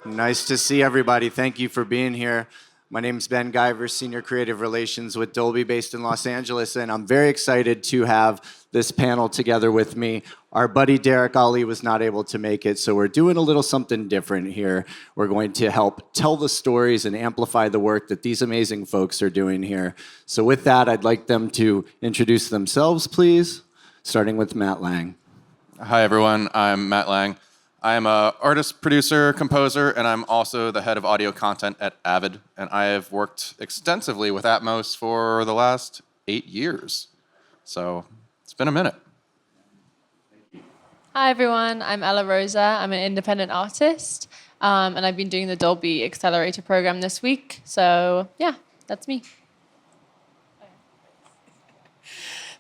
Nice to see everybody. Thank you for being here. My name is Ben Givarz, Senior Creative Relations with Dolby based in Los Angeles, and I'm very excited to have this panel together with me. Our buddy Derek Ali was not able to make it, so we're doing a little something different here. We're going to help tell the stories and amplify the work that these amazing folks are doing here. So with that, I'd like them to introduce themselves, please, starting with Matt Lange. Hi, everyone. I'm Matt Lange. I'm an artist, producer, composer, and I'm also the head of audio content at Avid. And I have worked extensively with Atmos for the last 8 years. So it's been a minute. Hi, everyone. I'm Ella Rosa. I'm an independent artist, and I've been doing the Dolby Accelerator program this week. So, yeah, that's me.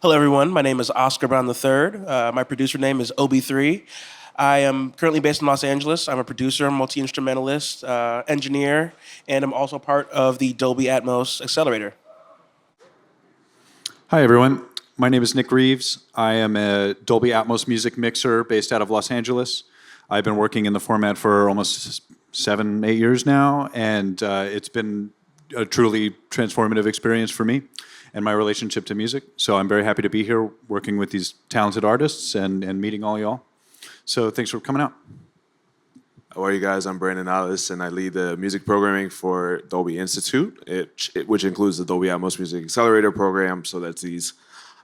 Hello, everyone. My name is Oscar Brown III. My producer name is Obie. I am currently based in Los Angeles. I'm a producer, multi-instrumentalist, engineer, and I'm also part of the Dolby Atmos Accelerator. Hi, everyone. My name is Nick Rives. I am a Dolby Atmos music mixer based out of Los Angeles. I've been working in the format for almost 7-8 years now, and it's been a truly transformative experience for me and my relationship to music. So I'm very happy to be here working with these talented artists and meeting all y'all. So thanks for coming out. How are you guys? I'm Brandon Nales, and I lead the music programming for Dolby Institute, which includes the Dolby Atmos Music Accelerator program. So that's these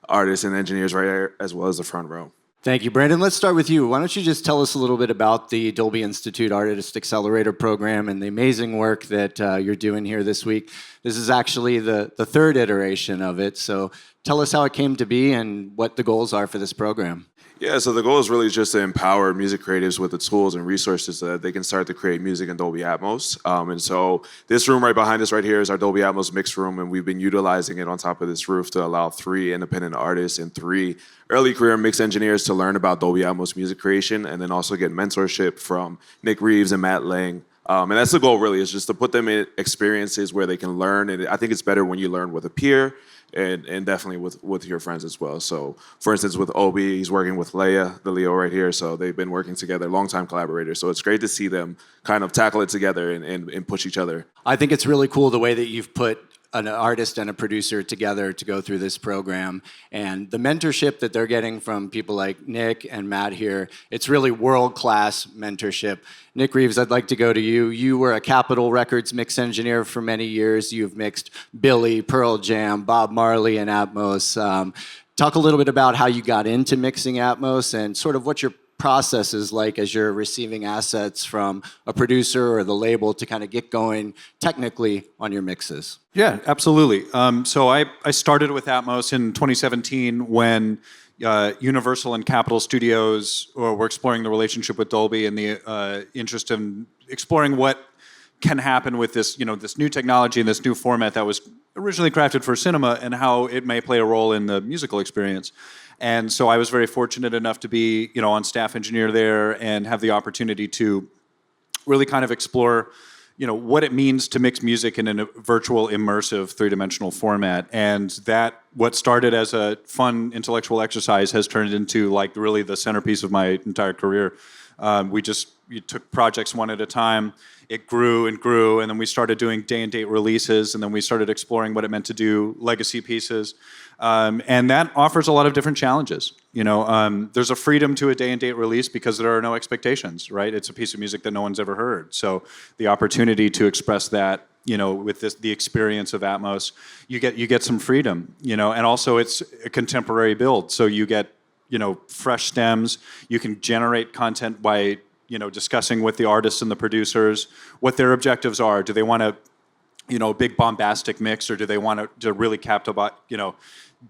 artists and engineers right here, as well as the front row. Thank you, Brandon. Let's start with you. Why don't you just tell us a little bit about the Dolby Institute Artist Accelerator program and the amazing work that you're doing here this week. This is actually the third iteration of it. So tell us how it came to be and what the goals are for this program. Yeah, so the goal is really just to empower music creatives with the tools and resources so that they can start to create music in Dolby Atmos. And so this room right behind us right here is our Dolby Atmos mix room, and we've been utilizing it on top of this roof to allow 3 independent artists and 3 early career mix engineers to learn about Dolby Atmos music creation and then also get mentorship from Nick Rives and Matt Lange. And that's the goal, really, is just to put them in experiences where they can learn. And I think it's better when you learn with a peer and definitely with your friends as well. So, for instance, with Obie, he's working with Leo right here. So they've been working together, longtime collaborators. So it's great to see them kind of tackle it together and push each other. I think it's really cool the way that you've put an artist and a producer together to go through this program. And the mentorship that they're getting from people like Nick and Matt here, it's really world-class mentorship. Nick Rives, I'd like to go to you. You were a Capitol Records mix engineer for many years. You've mixed Billy, Pearl Jam, Bob Marley, and Atmos. Talk a little bit about how you got into mixing Atmos and sort of what your process is like as you're receiving assets from a producer or the label to kind of get going technically on your mixes. Yeah, absolutely. So I started with Atmos in 2017 when Universal and Capitol Studios were exploring the relationship with Dolby and the interest in exploring what can happen with this, this new technology and this new format that was originally crafted for cinema and how it may play a role in the musical experience. And so I was very fortunate enough to be, on staff engineer there and have the opportunity to really kind of explore, what it means to mix music in a virtual, immersive, 3-dimensional format. And that, what started as a fun intellectual exercise has turned into like really the centerpiece of my entire career. You took projects one at a time. It grew and grew, and then we started doing day-and-date releases, and then we started exploring what it meant to do legacy pieces. And that offers a lot of different challenges. There's a freedom to a day-and-date release because there are no expectations, right? It's a piece of music that no one's ever heard. So the opportunity to express that, with the experience of Atmos, you get some freedom, and also it's a contemporary build. So you get, fresh stems. You can generate content by, discussing with the artists and the producers what their objectives are. Do they want a big bombastic mix, or do they want to really captivate,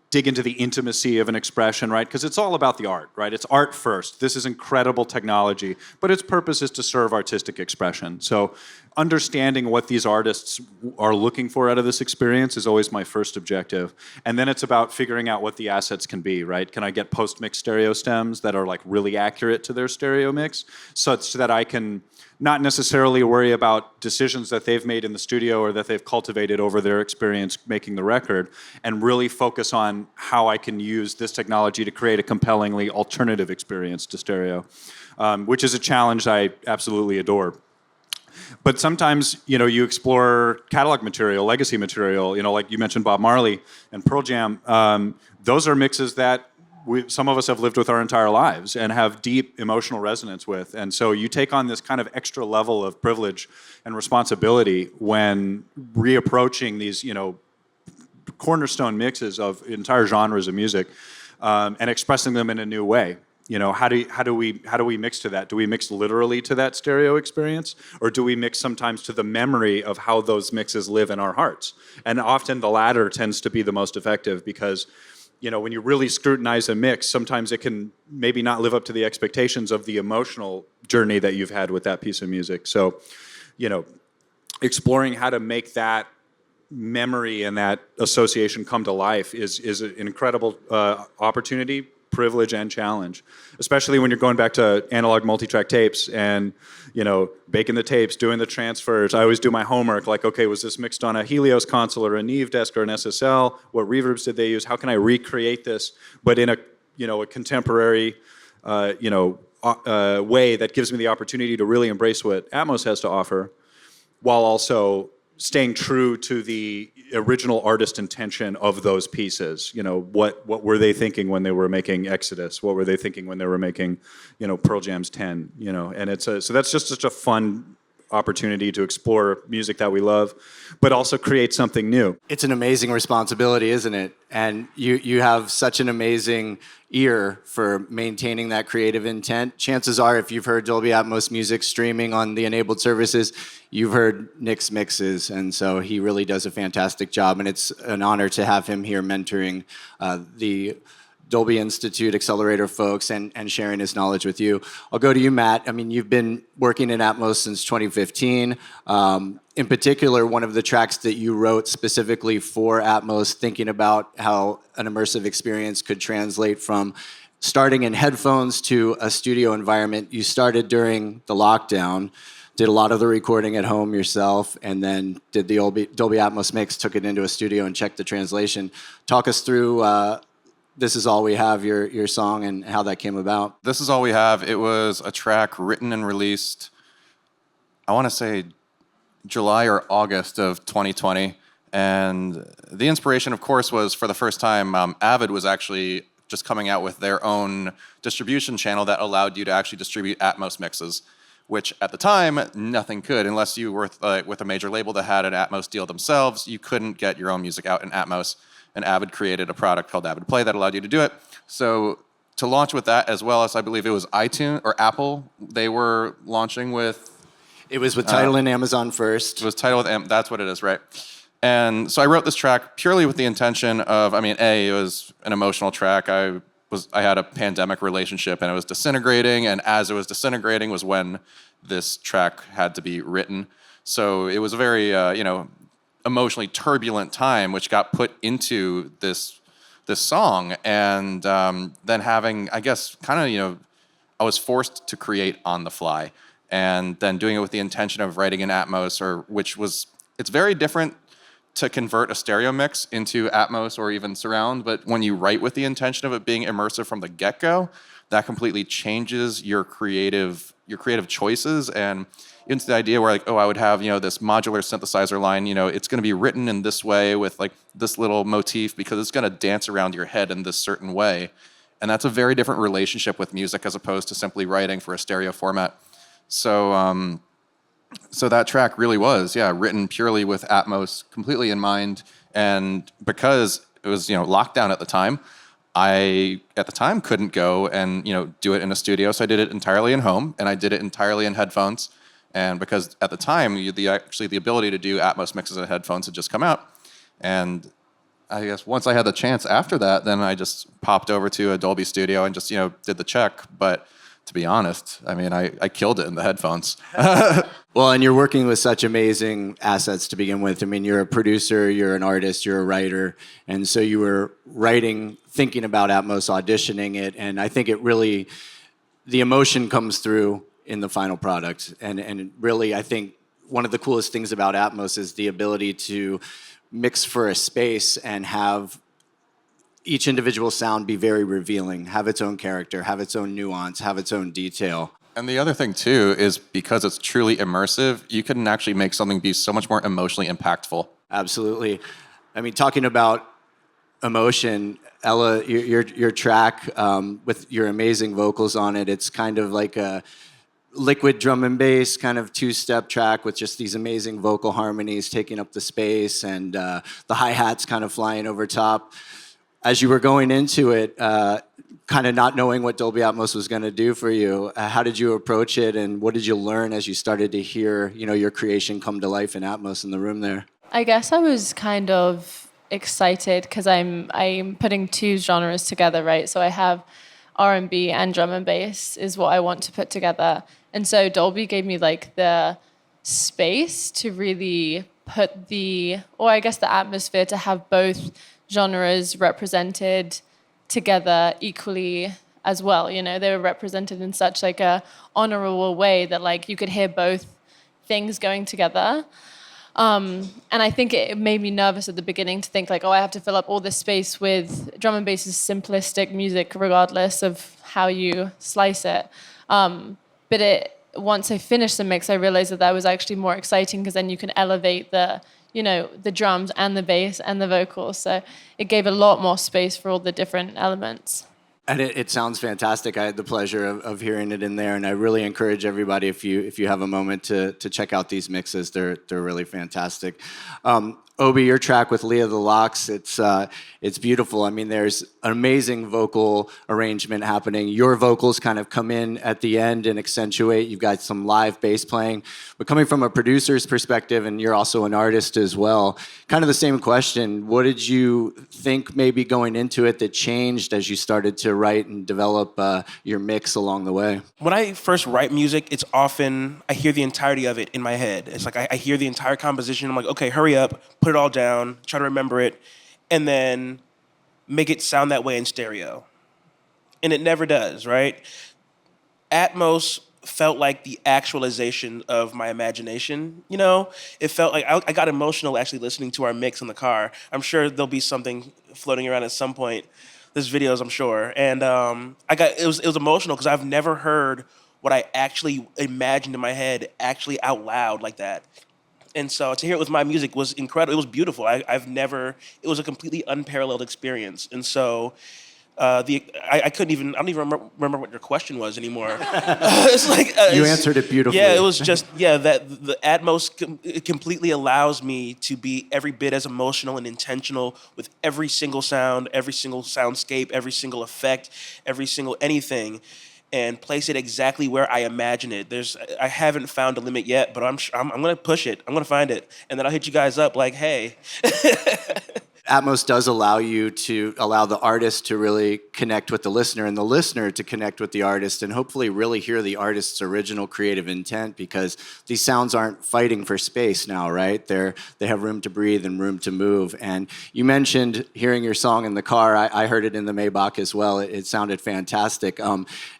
dig into the intimacy of an expression, right? Because it's all about the art, right? It's art first. This is incredible technology, but its purpose is to serve artistic expression. So understanding what these artists are looking for out of this experience is always my first objective. And then it's about figuring out what the assets can be, right? Can I get post-mix stereo stems that are like really accurate to their stereo mix such that I can not necessarily worry about decisions that they've made in the studio or that they've cultivated over their experience making the record, and really focus on how I can use this technology to create a compellingly alternative experience to stereo, which is a challenge I absolutely adore. But sometimes, you explore catalog material, legacy material, like you mentioned Bob Marley and Pearl Jam. Those are mixes that some of us have lived with our entire lives and have deep emotional resonance with. And so you take on this kind of extra level of privilege and responsibility when reapproaching these, cornerstone mixes of entire genres of music and expressing them in a new way. How do we mix to that? Do we mix literally to that stereo experience, or do we mix sometimes to the memory of how those mixes live in our hearts? And often the latter tends to be the most effective because, when you really scrutinize a mix, sometimes it can maybe not live up to the expectations of the emotional journey that you've had with that piece of music. So, exploring how to make that memory and that association come to life is an incredible opportunity, privilege, and challenge, especially when you're going back to analog multi-track tapes and, baking the tapes, doing the transfers. I always do my homework, like, okay, was this mixed on a Helios console or a Neve desk or an SSL? What reverbs did they use? How can I recreate this, but in a contemporary, way that gives me the opportunity to really embrace what Atmos has to offer, while also staying true to the original artist intention of those pieces. What were they thinking when they were making Exodus? What were they thinking when they were making, Pearl Jam's 10? And so that's just such a fun opportunity to explore music that we love, but also create something new. It's an amazing responsibility, isn't it? And you have such an amazing ear for maintaining that creative intent. Chances are, if you've heard Dolby Atmos music streaming on the enabled services, you've heard Nick's mixes, and so he really does a fantastic job, and it's an honor to have him here mentoring the Dolby Institute Accelerator folks and sharing his knowledge with you. I'll go to you, Matt. I mean, you've been working in Atmos since 2015. In particular, one of the tracks that you wrote specifically for Atmos, thinking about how an immersive experience could translate from starting in headphones to a studio environment. You started during the lockdown, did a lot of the recording at home yourself, and then did the Dolby Atmos mix, took it into a studio and checked the translation. Talk us through This Is All We Have, your song, and how that came about. This Is All We Have, it was a track written and released, I want to say July or August of 2020. And the inspiration, of course, was for the first time, Avid was actually just coming out with their own distribution channel that allowed you to actually distribute Atmos mixes, which at the time, nothing could. Unless you were with a major label that had an Atmos deal themselves, you couldn't get your own music out in Atmos. And Avid created a product called Avid Play that allowed you to do it. So to launch with that, as well as I believe it was iTunes or Apple, they were launching with... It was with Tidal and Amazon first. It was Tidal with that's what it is, right? And so I wrote this track purely with the intention of, it was an emotional track. I had a pandemic relationship and it was disintegrating, and as it was disintegrating was when this track had to be written. So it was a very, emotionally turbulent time, which got put into this song, and then having, I guess, I was forced to create on the fly, and then doing it with the intention of writing in Atmos, it's very different to convert a stereo mix into Atmos or even surround, but when you write with the intention of it being immersive from the get-go, that completely changes your creative choices, and into the idea where I would have, this modular synthesizer line, it's going to be written in this way with this little motif because it's going to dance around your head in this certain way. And that's a very different relationship with music as opposed to simply writing for a stereo format. So that track really was, written purely with Atmos completely in mind. And because it was, lockdown at the time, I, at the time, couldn't go and, do it in a studio. So I did it entirely in home, and I did it entirely in headphones. And because at the time, the ability to do Atmos mixes in headphones had just come out. And I guess once I had the chance after that, then I just popped over to a Dolby studio and just, did the check. But to be honest, I killed it in the headphones. Well, and you're working with such amazing assets to begin with. You're a producer, you're an artist, you're a writer. And so you were writing, thinking about Atmos, auditioning it. And I think the emotion comes through in the final product. And really, I think one of the coolest things about Atmos is the ability to mix for a space and have each individual sound be very revealing, have its own character, have its own nuance, have its own detail. And the other thing too is because it's truly immersive, you can actually make something be so much more emotionally impactful. Absolutely. I mean, talking about emotion, Ella, your track with your amazing vocals on it, it's kind of like a liquid drum and bass kind of two-step track with just these amazing vocal harmonies taking up the space and the hi-hats kind of flying over top. As you were going into it, kind of not knowing what Dolby Atmos was going to do for you, how did you approach it, and what did you learn as you started to hear, your creation come to life in Atmos in the room there? I guess I was kind of excited because I'm putting two genres together, right? So I have R&B and drum and bass is what I want to put together. And so Dolby gave me like the space to really put the atmosphere to have both genres represented together equally as well. They were represented in such like a honorable way that like you could hear both things going together. And I think it made me nervous at the beginning to think like, I have to fill up all this space with drum and bass is simplistic music regardless of how you slice it. But once I finished the mix, I realized that was actually more exciting because then you can elevate the drums and the bass and the vocals. So it gave a lot more space for all the different elements. And it sounds fantastic. I had the pleasure of hearing it in there, and I really encourage everybody, if you have a moment, to check out these mixes. They're really fantastic. Obie, your track with Leah the Locks, it's beautiful. I mean, there's an amazing vocal arrangement happening. Your vocals kind of come in at the end and accentuate. You've got some live bass playing. But coming from a producer's perspective, and you're also an artist as well, kind of the same question. What did you think maybe going into it that changed as you started to write and develop your mix along the way? When I first write music, it's often, I hear the entirety of it in my head. It's like I hear the entire composition. I'm like, okay, hurry up, put it all down, try to remember it, and then make it sound that way in stereo. And it never does, right? Atmos felt like the actualization of my imagination, It felt like I got emotional actually listening to our mix in the car. I'm sure there'll be something floating around at some point. There's videos, I'm sure. And it was emotional because I've never heard what I actually imagined in my head actually out loud like that. And so to hear it with my music was incredible. It was beautiful. It was a completely unparalleled experience. And so I don't even remember what your question was anymore. It's like you answered it beautifully. Yeah, it was just that the Atmos completely allows me to be every bit as emotional and intentional with every single sound, every single soundscape, every single effect, every single anything, and place it exactly where I imagine it. I haven't found a limit yet, but I'm going to push it. I'm going to find it, and then I'll hit you guys up like, hey. Atmos does allow the artist to really connect with the listener and the listener to connect with the artist and hopefully really hear the artist's original creative intent, because these sounds aren't fighting for space now, right? They have room to breathe and room to move. And you mentioned hearing your song in the car. I heard it in the Maybach as well. It sounded fantastic.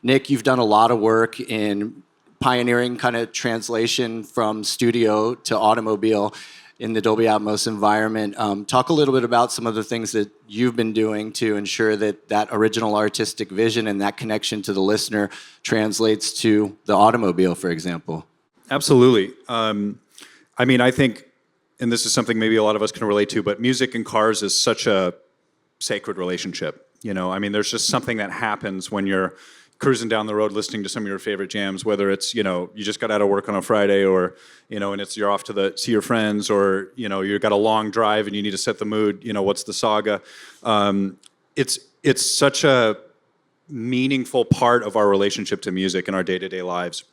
Nick, you've done a lot of work in pioneering kind of translation from studio to automobile in the Dolby Atmos environment. Talk a little bit about some of the things that you've been doing to ensure that original artistic vision and that connection to the listener translates to the automobile, for example. Absolutely. I mean, I think, and this is something maybe a lot of us can relate to, but music and cars is such a sacred relationship. I mean, there's just something that happens when you're cruising down the road listening to some of your favorite jams, whether it's, you just got out of work on a Friday or, and you're off to see your friends, or, you've got a long drive and you need to set the mood, what's the saga. It's such a meaningful part of our relationship to music in our day-to-day lives.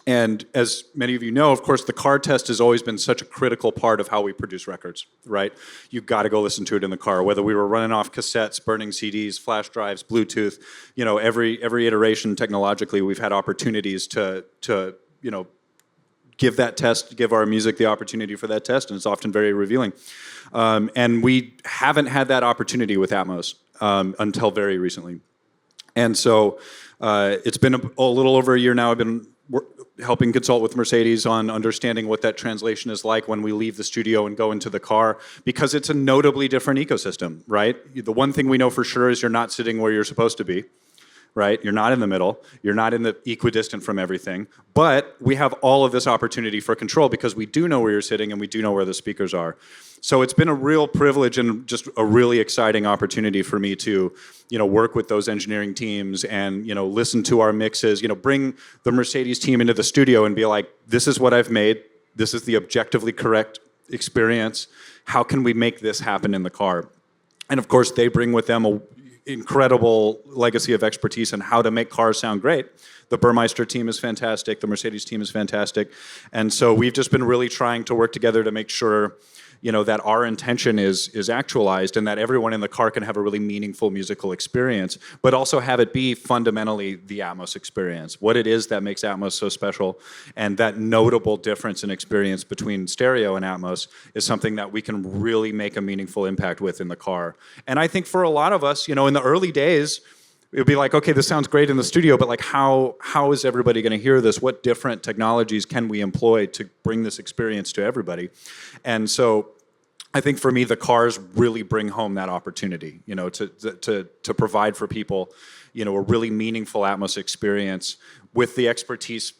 And as many of you know, of course, the car test has always been such a critical part of how we produce records, right? You've got to go listen to it in the car, whether we were running off cassettes, burning CDs, flash drives, Bluetooth, every iteration technologically, we've had opportunities to give that test, give our music the opportunity for that test, and it's often very revealing. And we haven't had that opportunity with Atmos until very recently. And so it's been a little over a year now. I've been helping consult with Mercedes on understanding what that translation is like when we leave the studio and go into the car, because it's a notably different ecosystem, right? The one thing we know for sure is you're not sitting where you're supposed to be. right? You're not in the middle. You're not in the equidistant from everything. But we have all of this opportunity for control because we do know where you're sitting and we do know where the speakers are. So it's been a real privilege and just a really exciting opportunity for me to, work with those engineering teams and, listen to our mixes, bring the Mercedes team into the studio and be like, this is what I've made. This is the objectively correct experience. How can we make this happen in the car? And of course, they bring with them a incredible legacy of expertise in how to make cars sound great. The Burmeister team is fantastic. The Mercedes team is fantastic. And so we've just been really trying to work together to make sure, that our intention is actualized and that everyone in the car can have a really meaningful musical experience, but also have it be fundamentally the Atmos experience, what it is that makes Atmos so special. And that notable difference in experience between stereo and Atmos is something that we can really make a meaningful impact with in the car. And I think for a lot of us, in the early days, it would be like, okay, this sounds great in the studio, but like how is everybody going to hear this? What different technologies can we employ to bring this experience to everybody? And so I think for me, the cars really bring home that opportunity, to provide for people, a really meaningful Atmos experience with the expertise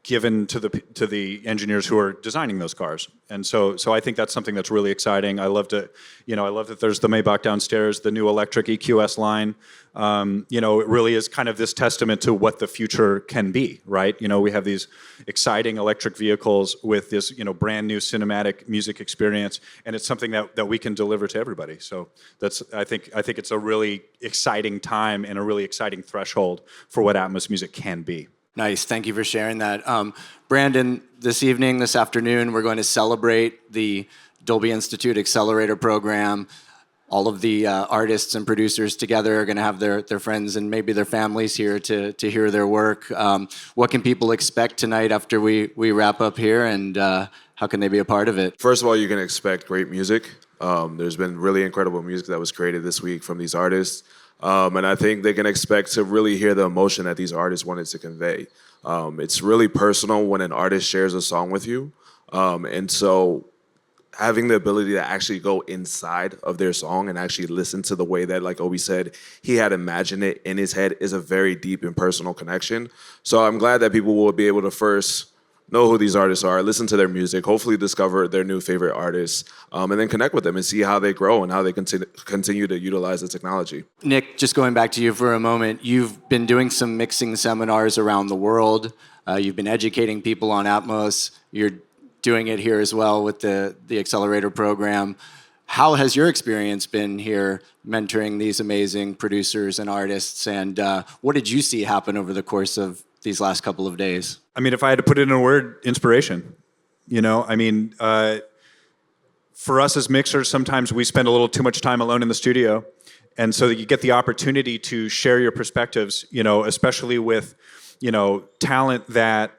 given to the engineers who are designing those cars. And so I think that's something that's really exciting. I love that there's the Maybach downstairs, the new electric EQS line. It really is kind of this testament to what the future can be, right? We have these exciting electric vehicles with this, brand new cinematic music experience, and it's something that we can deliver to everybody. So I think it's a really exciting time and a really exciting threshold for what Atmos music can be. Nice. Thank you for sharing that. Brandon, this afternoon, we're going to celebrate the Dolby Institute Accelerator program. All of the artists and producers together are going to have their friends and maybe their families here to hear their work. What can people expect tonight after we wrap up here, and how can they be a part of it? First of all, you can expect great music. There's been really incredible music that was created this week from these artists. And I think they can expect to really hear the emotion that these artists wanted to convey. It's really personal when an artist shares a song with you. And so having the ability to actually go inside of their song and actually listen to the way that, like Obie said, he had imagined it in his head is a very deep and personal connection. So I'm glad that people will be able to first know who these artists are, listen to their music, hopefully discover their new favorite artists, and then connect with them and see how they grow and how they continue to utilize the technology. Nick, just going back to you for a moment, you've been doing some mixing seminars around the world. You've been educating people on Atmos. You're doing it here as well with the Accelerator program. How has your experience been here mentoring these amazing producers and artists? And what did you see happen over the course of these last couple of days? I mean, if I had to put it in a word, inspiration. For us as mixers, sometimes we spend a little too much time alone in the studio. And so that you get the opportunity to share your perspectives, especially with, talent that,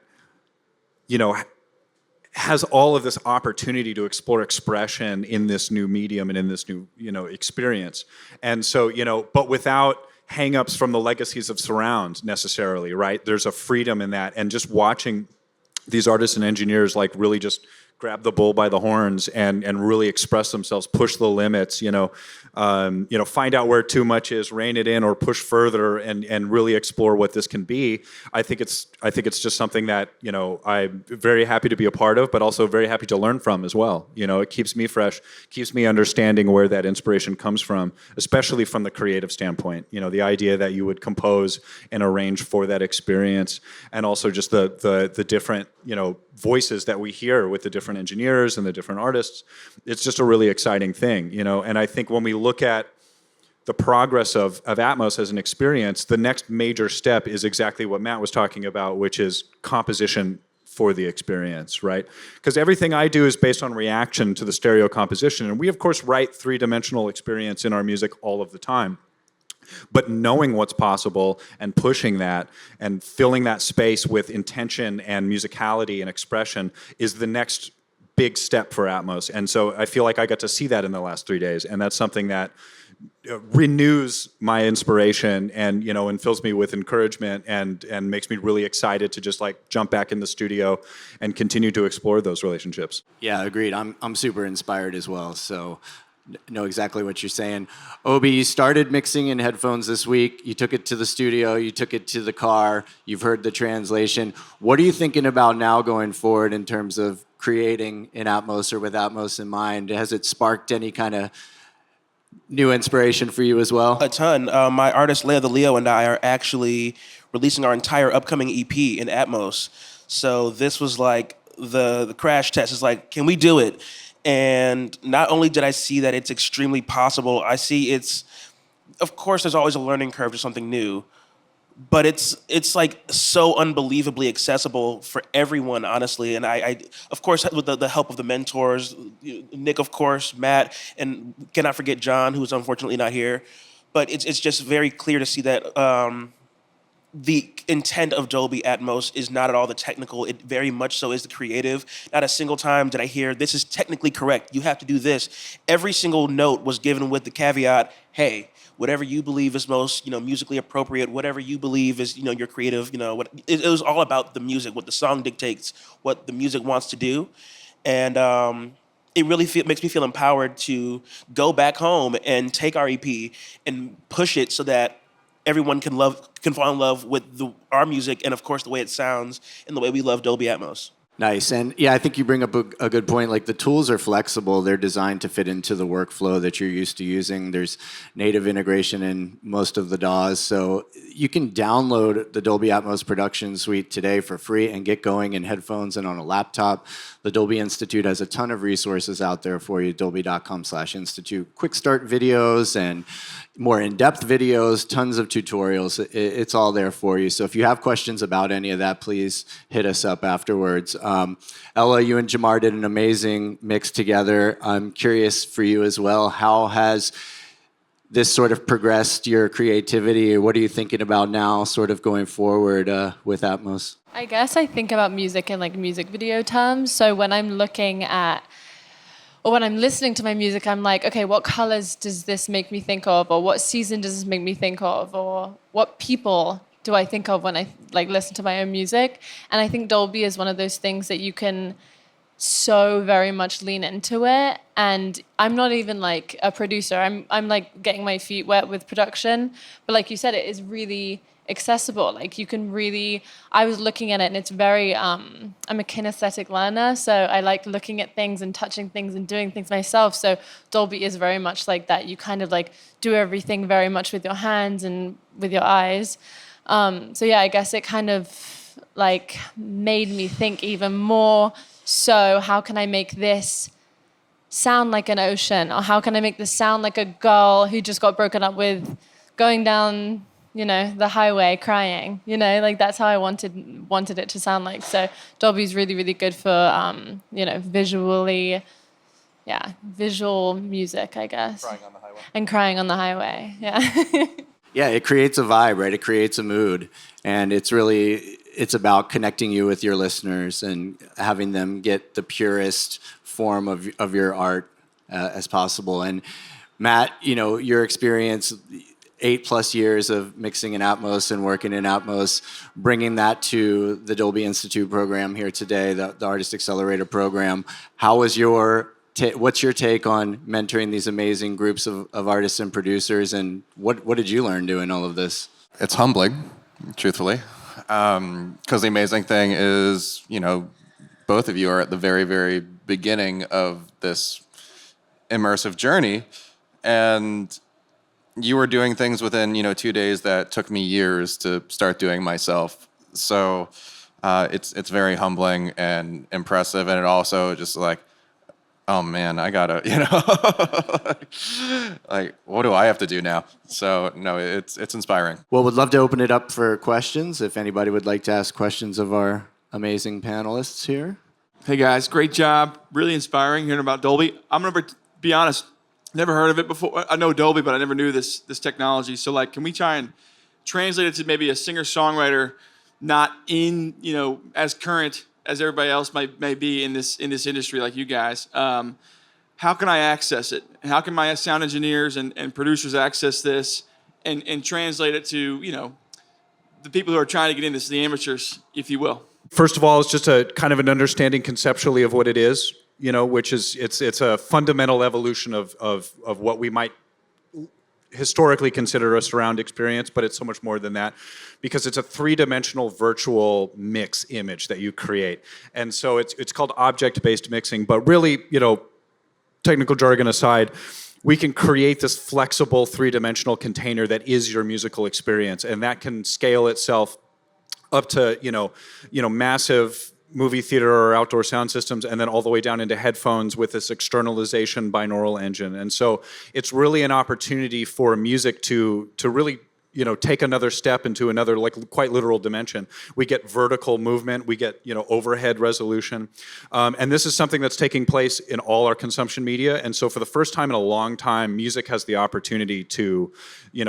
has all of this opportunity to explore expression in this new medium and in this new, experience. And so, but without hang-ups from the legacies of surround necessarily, right? There's a freedom in that. And just watching these artists and engineers like really just grab the bull by the horns and really express themselves, push the limits, find out where too much is, rein it in, or push further and really explore what this can be. I think it's just something that I'm very happy to be a part of, but also very happy to learn from as well. It keeps me fresh, keeps me understanding where that inspiration comes from, especially from the creative standpoint. The idea that you would compose and arrange for that experience, and also just the different voices that we hear with the different engineers and the different artists. It's just a really exciting thing, and I think when we look at the progress of Atmos as an experience, the next major step is exactly what Matt was talking about, which is composition for the experience, right? Because everything I do is based on reaction to the stereo composition, and we of course write three-dimensional experience in our music all of the time. But knowing what's possible and pushing that and filling that space with intention and musicality and expression is the next big step for Atmos. And so I feel like I got to see that in the last 3 days. And that's something that renews my inspiration and and fills me with encouragement and makes me really excited to just like jump back in the studio and continue to explore those relationships. Yeah, agreed. I'm super inspired as well. So know exactly what you're saying. Obie, you started mixing in headphones this week. You took it to the studio. You took it to the car. You've heard the translation. What are you thinking about now going forward in terms of creating in Atmos or with Atmos in mind? Has it sparked any kind of new inspiration for you as well? A ton. My artist Leah the Leo and I are actually releasing our entire upcoming EP in Atmos. So this was like the crash test. It's like, can we do it? And not only did I see that it's extremely possible, I see it's, of course, there's always a learning curve to something new, but it's like so unbelievably accessible for everyone, honestly. And I of course, with the help of the mentors, Nick, of course, Matt, and cannot forget John, who's unfortunately not here. But it's just very clear to see that the intent of Dolby Atmos is not at all the technical. It very much so is the creative. Not a single time did I hear, this is technically correct, you have to do this. Every single note was given with the caveat, hey, whatever you believe is most, musically appropriate, whatever you believe is, your creative, it was all about the music, what the song dictates, what the music wants to do. And it really makes me feel empowered to go back home and take our EP and push it so that everyone can fall in love with our music and, of course, the way it sounds and the way we love Dolby Atmos. Nice. And yeah, I think you bring up a good point. Like, the tools are flexible. They're designed to fit into the workflow that you're used to using. There's native integration in most of the DAWs. So you can download the Dolby Atmos production suite today for free and get going in headphones and on a laptop. The Dolby Institute has a ton of resources out there for you, dolby.com/institute. Quick start videos and more in-depth videos, tons of tutorials. It's all there for you. So if you have questions about any of that, please hit us up afterwards. Ella, you and Jamar did an amazing mix together. I'm curious for you as well, how has this sort of progressed your creativity? What are you thinking about now, sort of going forward with Atmos? I guess I think about music in like music video terms. So when I'm looking at, or when I'm listening to my music, I'm like, okay, what colors does this make me think of? Or what season does this make me think of? Or what people do I think of when I like listen to my own music? And I think Dolby is one of those things that you can so very much lean into it. And I'm not even like a producer. I'm like getting my feet wet with production. But like you said, it is really accessible. Like, you can really, I was looking at it and it's very, I'm a kinesthetic learner. So I like looking at things and touching things and doing things myself. So Dolby is very much like that. You kind of like do everything very much with your hands and with your eyes. So yeah, I guess it kind of like made me think even more. So how can I make this sound like an ocean? Or how can I make this sound like a girl who just got broken up with, going down, the highway crying, like that's how I wanted it to sound like. So Dolby's really, really good for, visually, visual music, I guess. Crying on the highway. And crying on the highway, yeah. Yeah, it creates a vibe, right? It creates a mood. And it's about connecting you with your listeners and having them get the purest form of your art as possible. And Matt, your experience, 8+ years of mixing in Atmos and working in Atmos, bringing that to the Dolby Institute program here today, the Artist Accelerator program. How was what's your take on mentoring these amazing groups of artists and producers, and what did you learn doing all of this? It's humbling, truthfully, because the amazing thing is, both of you are at the very, very beginning of this immersive journey, and you were doing things within 2 days that took me years to start doing myself. So it's very humbling and impressive, and it also just like, oh man, I gotta, like, what do I have to do now? So no, it's inspiring. Well, we'd love to open it up for questions if anybody would like to ask questions of our amazing panelists here. Hey guys, great job. Really inspiring hearing about Dolby. I'm gonna be honest, never heard of it before. I know Dolby, but I never knew this technology. So like, can we try and translate it to maybe a singer-songwriter, not in, as current as everybody else may be in this industry like you guys? How can I access it? How can my sound engineers and producers access this and translate it to, the people who are trying to get into this, the amateurs, if you will? First of all, it's just a kind of an understanding conceptually of what it is. which is it's a fundamental evolution of what we might historically consider a surround experience, but it's so much more than that because it's a three-dimensional virtual mix image that you create. And so it's called object-based mixing, but really, technical jargon aside, we can create this flexible three-dimensional container that is your musical experience, and that can scale itself up to, massive movie theater or outdoor sound systems, and then all the way down into headphones with this externalization binaural engine. And so it's really an opportunity for music to really take another step into another, like, quite literal dimension. We get vertical movement, we get overhead resolution, and this is something that's taking place in all our consumption media. And so for the first time in a long time, music has the opportunity to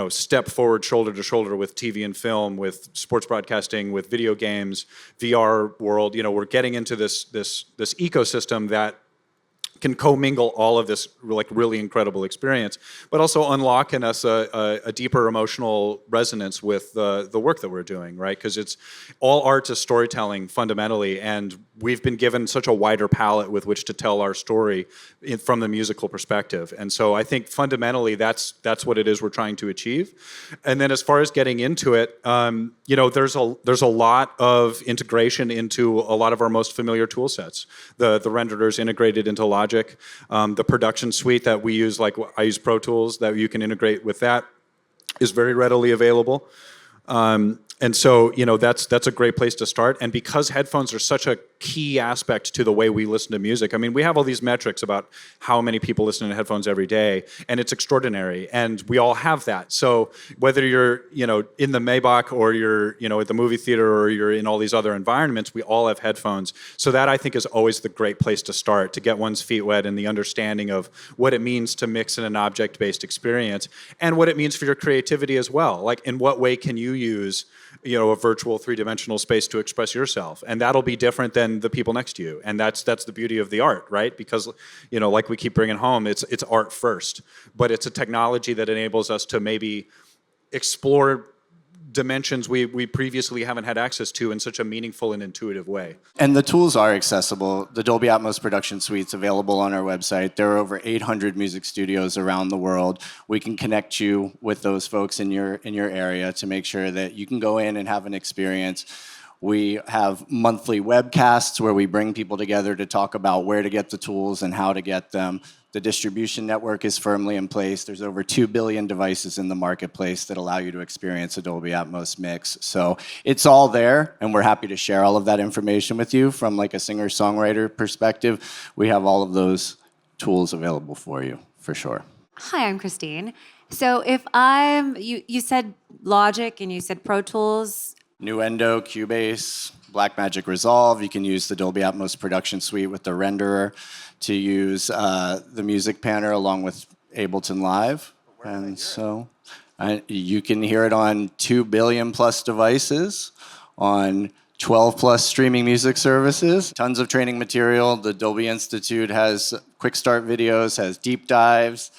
step forward shoulder to shoulder with TV and film, with sports broadcasting, with video games, VR world. We're getting into this ecosystem that can commingle all of this really incredible experience, but also unlock in us a deeper emotional resonance with the work that we're doing, right? Because it's all art is storytelling fundamentally, and we've been given such a wider palette with which to tell our story from the musical perspective. And so I think fundamentally that's what it is we're trying to achieve. And then as far as getting into it, there's a lot of integration into a lot of our most familiar tool sets. The renderers integrated into Logic. The production suite that we use, like I use Pro Tools, that you can integrate with that, is very readily available. And so, that's a great place to start. And because headphones are such a key aspect to the way we listen to music, I mean, we have all these metrics about how many people listen to headphones every day, and it's extraordinary. And we all have that. So whether you're, in the Maybach or you're, at the movie theater or you're in all these other environments, we all have headphones. So that, I think, is always the great place to start, to get one's feet wet in the understanding of what it means to mix in an object-based experience and what it means for your creativity as well. Like, in what way can you use a virtual three-dimensional space to express yourself, and that'll be different than the people next to you, and that's the beauty of the art, right? Because like we keep bringing home, it's art first, but it's a technology that enables us to maybe explore dimensions we previously haven't had access to in such a meaningful and intuitive way. And the tools are accessible. The Dolby Atmos production suite's available on our website. There are over 800 music studios around the world. We can connect you with those folks in your area to make sure that you can go in and have an experience. We have monthly webcasts where we bring people together to talk about where to get the tools and how to get them. The distribution network is firmly in place. There's over 2 billion devices in the marketplace that allow you to experience a Dolby Atmos mix. So it's all there, and we're happy to share all of that information with you from like a singer-songwriter perspective. We have all of those tools available for you, for sure. Hi, I'm Christine. So if you said Logic and you said Pro Tools. Nuendo, Cubase, Blackmagic Resolve. You can use the Dolby Atmos production suite with the renderer to use the music panner along with Ableton Live. And so you can hear it on 2 billion plus devices, on 12 plus streaming music services, tons of training material. The Dolby Institute has quick start videos, has deep dives.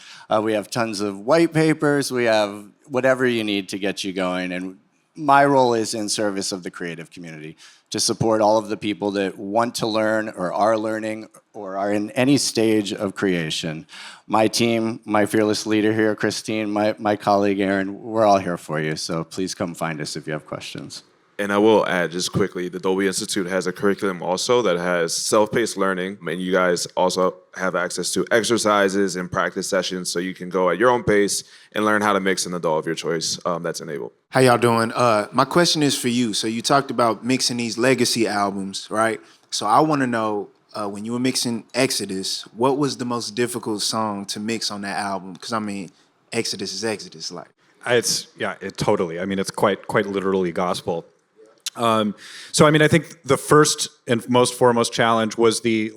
We have tons of white papers. We have whatever you need to get you going. And my role is in service of the creative community, to support all of the people that want to learn or are learning or are in any stage of creation. My team, my fearless leader here, Christine, my colleague, Aaron, we're all here for you. So please come find us if you have questions. And I will add just quickly, the Dolby Institute has a curriculum also that has self-paced learning, and you guys also have access to exercises and practice sessions, so you can go at your own pace and learn how to mix in the DAW of your choice. That's enabled. How y'all doing? My question is for you. So you talked about mixing these legacy albums, right? So I want to know, when you were mixing Exodus, what was the most difficult song to mix on that album? Because I mean, Exodus is Exodus, like. Totally. I mean, it's quite literally gospel. So I mean, I think the first and most foremost challenge was the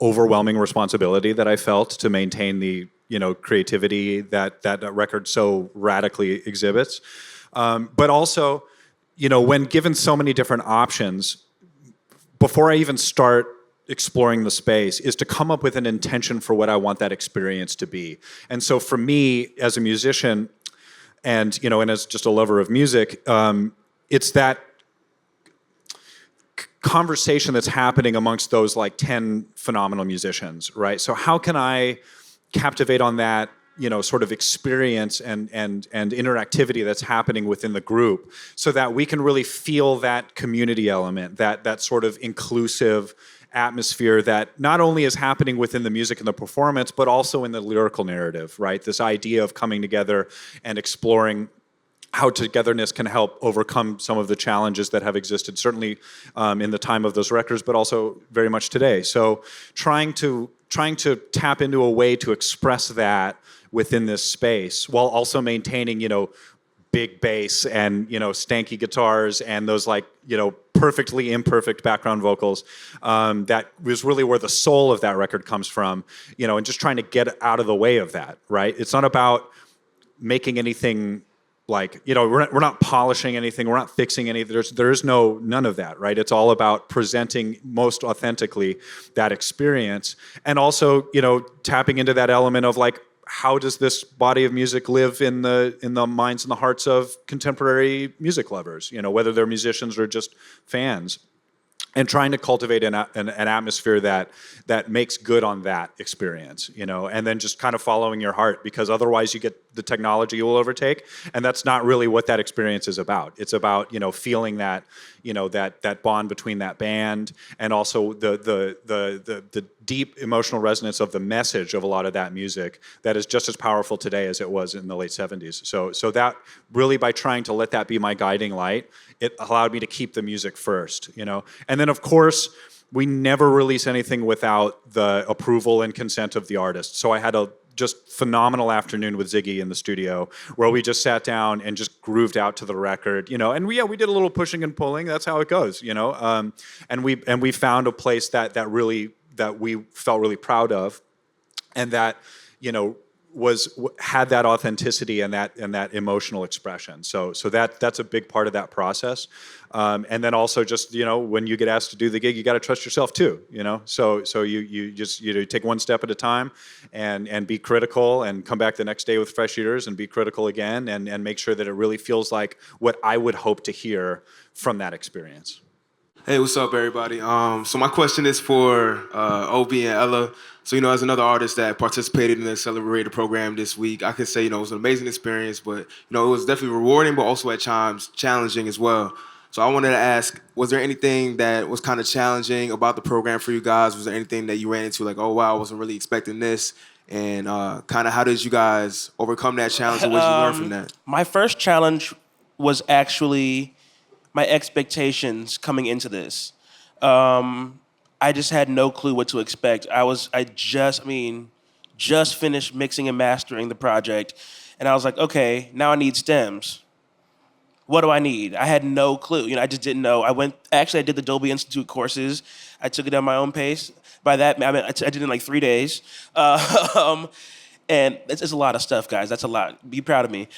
overwhelming responsibility that I felt to maintain the creativity that record so radically exhibits. But also, when given so many different options, before I even start exploring the space, is to come up with an intention for what I want that experience to be. And so for me, as a musician, and as just a lover of music, it's that conversation that's happening amongst those like 10 phenomenal musicians, right? So how can I captivate on that, sort of experience and interactivity that's happening within the group, so that we can really feel that community element, that sort of inclusive atmosphere that not only is happening within the music and the performance, but also in the lyrical narrative, right? This idea of coming together and exploring how togetherness can help overcome some of the challenges that have existed, certainly in the time of those records, but also very much today. So trying to tap into a way to express that within this space while also maintaining, big bass and, stanky guitars and those like, perfectly imperfect background vocals. That was really where the soul of that record comes from, and just trying to get out of the way of that, right? It's not about making anything like, we're not polishing anything, we're not fixing anything. There's none of that, right? It's all about presenting most authentically that experience, and also, tapping into that element of like, how does this body of music live in the minds and the hearts of contemporary music lovers? Whether they're musicians or just fans, and trying to cultivate an atmosphere that makes good on that experience, and then just kind of following your heart, because otherwise you get the technology will overtake, and that's not really what that experience is about. It's about feeling that that bond between that band, and also the deep emotional resonance of the message of a lot of that music that is just as powerful today as it was in the late 70s. So that really, by trying to let that be my guiding light, it allowed me to keep the music first, And then of course, we never release anything without the approval and consent of the artist. So I had a just phenomenal afternoon with Ziggy in the studio where we just sat down and just grooved out to the record, and we did a little pushing and pulling. That's how it goes, and we found a place that we felt really proud of, and that had that authenticity and that emotional expression. So that's a big part of that process. And then also just, when you get asked to do the gig, you got to trust yourself too, So you just, take one step at a time and be critical, and come back the next day with fresh ears and be critical again, and make sure that it really feels like what I would hope to hear from that experience. Hey, what's up, everybody? So my question is for Obie and Ella. So, as another artist that participated in the Accelerator program this week, I could say, it was an amazing experience, but, it was definitely rewarding, but also at times challenging as well. So I wanted to ask, was there anything that was kind of challenging about the program for you guys? Was there anything that you ran into, like, oh, wow, I wasn't really expecting this? And kind of how did you guys overcome that challenge, and what did you learn from that? My first challenge was actually my expectations coming into this. I just had no clue what to expect. I just finished mixing and mastering the project, and I was like, okay, now I need stems. What do I need? I had no clue. I just didn't know. I did the Dolby Institute courses. I took it at my own pace. By that, I mean, I did it in like 3 days. And it's a lot of stuff, guys. That's a lot. Be proud of me.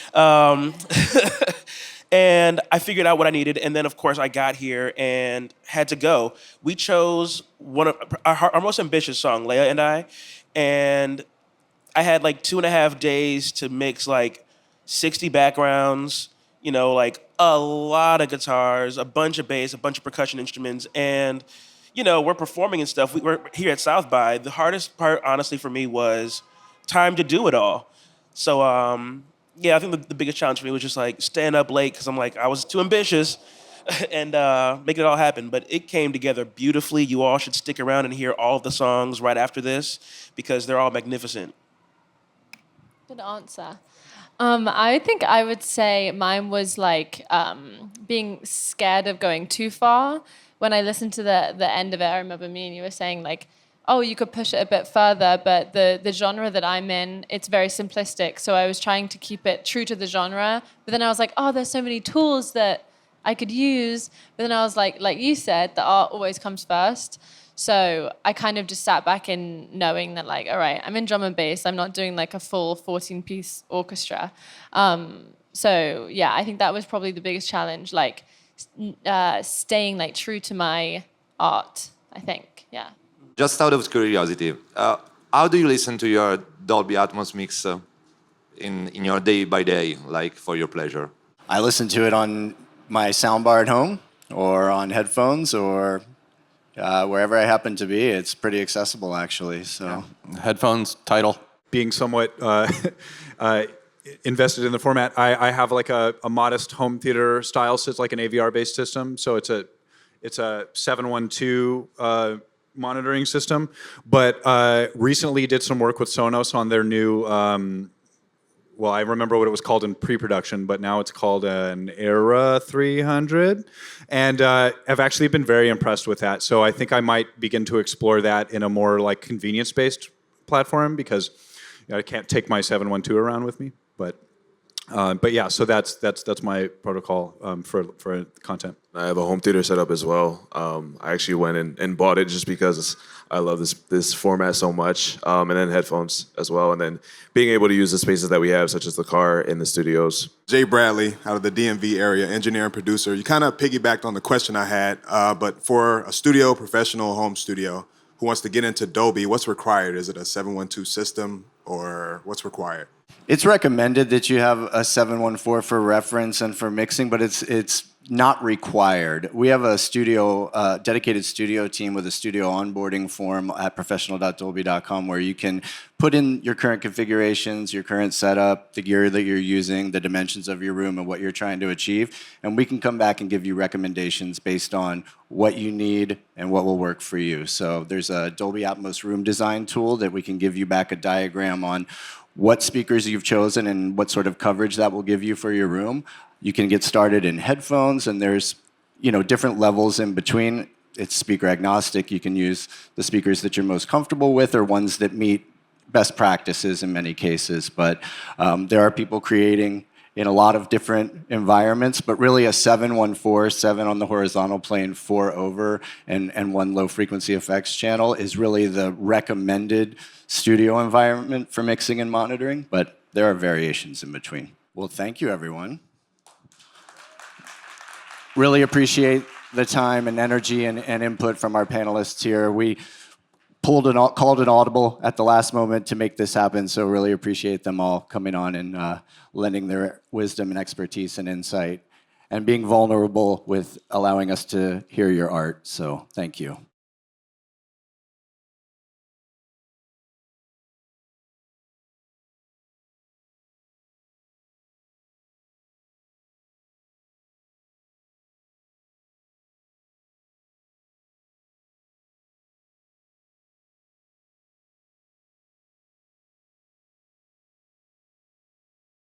And I figured out what I needed, and then, of course, I got here and had to go. We chose one of our most ambitious song, Leia and I, and I had like 2.5 days to mix like 60 backgrounds, like a lot of guitars, a bunch of bass, a bunch of percussion instruments, and, we're performing and stuff. We're here at South by. The hardest part, honestly, for me was time to do it all. So, I think the biggest challenge for me was just like staying up late because I was too ambitious and making it all happen. But it came together beautifully. You all should stick around and hear all of the songs right after this because they're all magnificent. Good answer. I think I would say mine was like being scared of going too far. When I listened to the end of it, I remember me and you were saying like, oh, you could push it a bit further, but the genre that I'm in, it's very simplistic. So I was trying to keep it true to the genre, but then I was like, oh, there's so many tools that I could use. But then I was like you said, the art always comes first. So I kind of just sat back in knowing that like, all right, I'm in drum and bass. I'm not doing like a full 14-piece orchestra. So yeah, I think that was probably the biggest challenge, like staying like true to my art, I think, yeah. Just out of curiosity, how do you listen to your Dolby Atmos mix in your day by day, like for your pleasure? I listen to it on my soundbar at home or on headphones or wherever I happen to be. It's pretty accessible, actually. So Headphones, title. Being somewhat invested in the format, I have like a modest home theater style. So it's like an AVR-based system. So it's a 712 monitoring system. But recently did some work with Sonos on their new. Well, I remember what it was called in pre-production, but now it's called an Era 300. And I've actually been very impressed with that. So I think I might begin to explore that in a more like convenience-based platform because I can't take my 712 around with me. But yeah, so that's my protocol for content. I have a home theater set up as well. I actually went and bought it just because I love this format so much. And then headphones as well. And then being able to use the spaces that we have, such as the car and the studios. Jay Bradley out of the DMV area, engineer and producer. You kind of piggybacked on the question I had, but for a studio, professional home studio, who wants to get into Dolby, what's required? Is it a 712 system or what's required? it's recommended that you have a 714 for reference and for mixing, but it's not required. We have a dedicated studio team with a studio onboarding form at professional.dolby.com where you can put in your current configurations, your current setup, the gear that you're using, the dimensions of your room, and what you're trying to achieve. And we can come back and give you recommendations based on what you need and what will work for you. So there's a Dolby Atmos room design tool that we can give you back a diagram on what speakers you've chosen and what sort of coverage that will give you for your room. You can get started in headphones, and there's different levels in between. It's speaker agnostic. You can use the speakers that you're most comfortable with or ones that meet best practices in many cases. But there are people creating in a lot of different environments, but really a 714, 7 on the horizontal plane, 4 over, and 1 low frequency effects channel is really the recommended studio environment for mixing and monitoring, but there are variations in between. Well, thank you, everyone. Really appreciate the time and energy and input from our panelists here. We called an audible at the last moment to make this happen, so really appreciate them all coming on and lending their wisdom and expertise and insight and being vulnerable with allowing us to hear your art. So thank you.